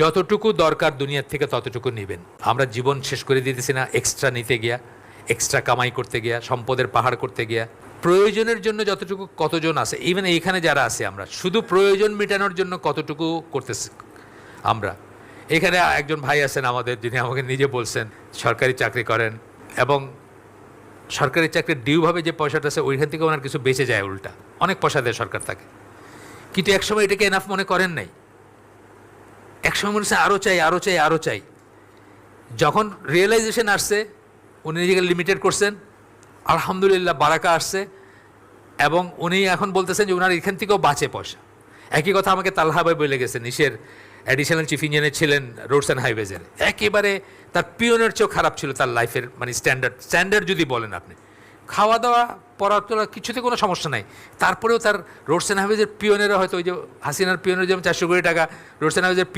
যতটুকু দরকার দুনিয়ার থেকে ততটুকু নেবেন। আমরা জীবন শেষ করে দিতেছি না এক্সট্রা নিতে গিয়া, এক্সট্রা কামাই করতে গিয়া, সম্পদের পাহাড় করতে গিয়া। প্রয়োজনের জন্য যতটুকু কতজন আছে, ইভেন এইখানে যারা আছে আমরা শুধু প্রয়োজন মেটানোর জন্য কতটুকু করতেছি আমরা। এখানে একজন ভাই আছেন আমাদের, যিনি আমাকে নিজে বলছেন সরকারি চাকরি করেন এবং সরকারি চাকরির ডিউভাবে যে পয়সাটা আছে ওইখান থেকে ওনার কিছু বেঁচে যায়, উল্টা অনেক পয়সা দেয় সরকার তাকে। কিন্তু একসময় এটাকে এনাফ মনে করেন নাই, একসময় মনে হচ্ছে আরও চাই আরও চাই আরও চাই। যখন রিয়েলাইজেশন আসছে উনি নিজেকে লিমিটেড করছেন, আলহামদুলিল্লাহ বারাকা আসছে এবং উনি এখন বলতেছেন যে ওনার এখান থেকেও বাঁচে পয়সা। একই কথা আমাকে তালহা ভাই বলে গেছেন, ইসের অ্যাডিশনাল চিফ ইঞ্জিনিয়ার ছিলেন রোডস অ্যান্ড হাইওয়েজের। একেবারে তার পিওনের চেয়েও খারাপ ছিল তার লাইফের মানে স্ট্যান্ডার্ড যদি বলেন আপনি, খাওয়া দাওয়া পড়া তোলা কিছুতে কোনো সমস্যা নাই। তারপরেও তার রোডস অ্যান্ড হাইওয়েজের পিওনেরও হয়তো ওই যে হাসিনার পিওনের যেমন 400 কোটি টাকা, রোডস অ্যান্ড হাইওয়েজের